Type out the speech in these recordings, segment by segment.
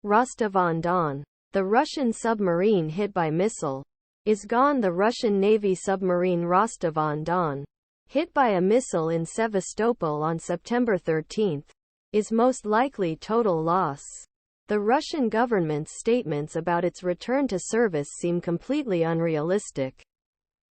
Rostov-on-Don. The Russian submarine hit by missile. Is gone. The Russian Navy submarine Rostov-on-Don, hit by a missile in Sevastopol on September 13, is most likely total loss. The Russian government's statements about its return to service seem completely unrealistic.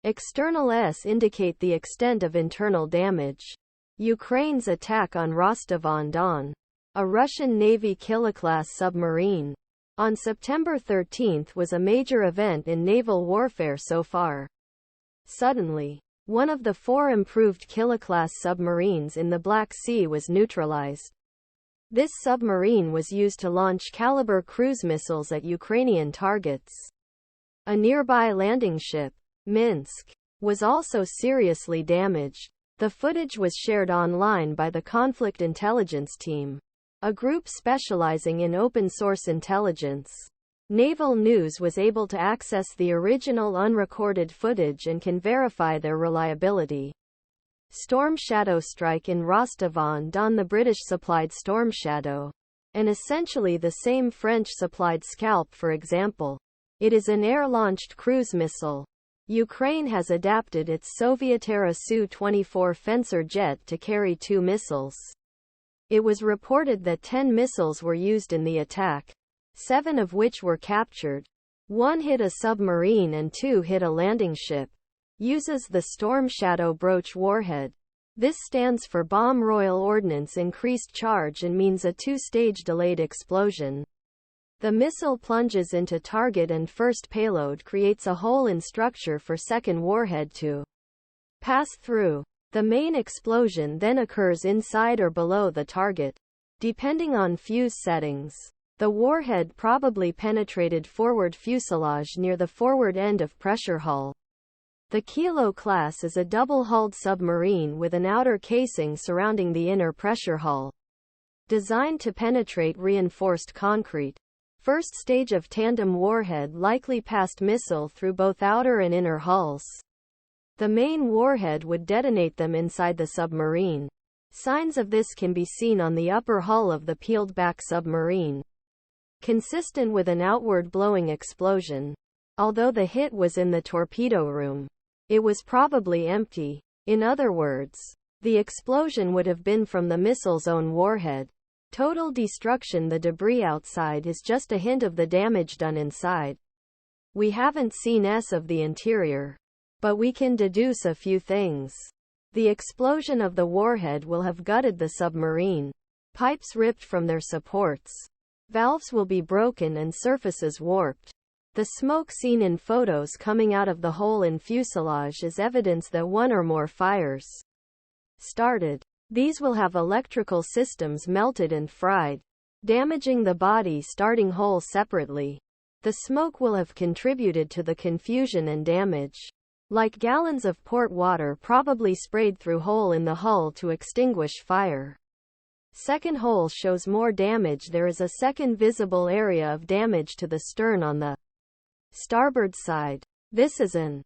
Externals indicate the extent of internal damage. Ukraine's attack on Rostov-on-Don, a Russian Navy Kalibr-class submarine, on September 13 was a major event in naval warfare so far. Suddenly, one of the 4 improved Kalibr-class submarines in the Black Sea was neutralized. This submarine was used to launch Kalibr cruise missiles at Ukrainian targets. A nearby landing ship, Minsk, was also seriously damaged. The footage was shared online by the Conflict Intelligence Team, a group specializing in open-source intelligence. Naval News was able to access the original unrecorded footage and can verify their reliability. Storm Shadow strike in Rostov-on-Don. The British supplied Storm Shadow, and essentially the same French supplied Scalp, for example. It is an air-launched cruise missile. Ukraine has adapted its Soviet-era Su-24 Fencer jet to carry 2 missiles. It was reported that 10 missiles were used in the attack, 7 of which were captured. 1 hit a submarine and 2 hit a landing ship. Uses the Storm Shadow brooch warhead. This stands for Bomb Royal Ordnance Increased Charge and means a 2-stage delayed explosion. The missile plunges into target and first payload creates a hole in structure for second warhead to pass through. The main explosion then occurs inside or below the target, depending on fuse settings. The warhead probably penetrated forward fuselage near the forward end of pressure hull. The Kilo class is a double-hulled submarine with an outer casing surrounding the inner pressure hull, designed to penetrate reinforced concrete. First stage of tandem warhead likely passed missile through both outer and inner hulls. The main warhead would detonate them inside the submarine. Signs of this can be seen on the upper hull of the peeled-back submarine, consistent with an outward blowing explosion. Although the hit was in the torpedo room, it was probably empty. In other words, the explosion would have been from the missile's own warhead. Total destruction. The debris outside is just a hint of the damage done inside. We haven't seen of the interior, but we can deduce a few things. The explosion of the warhead will have gutted the submarine. Pipes ripped from their supports. Valves will be broken and surfaces warped. The smoke seen in photos coming out of the hole in fuselage is evidence that 1 or more fires started. These will have electrical systems melted and fried, damaging the body starting hole separately. The smoke will have contributed to the confusion and damage. Like gallons of port water probably sprayed through hole in the hull to extinguish fire. Second hole shows more damage. There is a second visible area of damage to the stern on the starboard side. This is an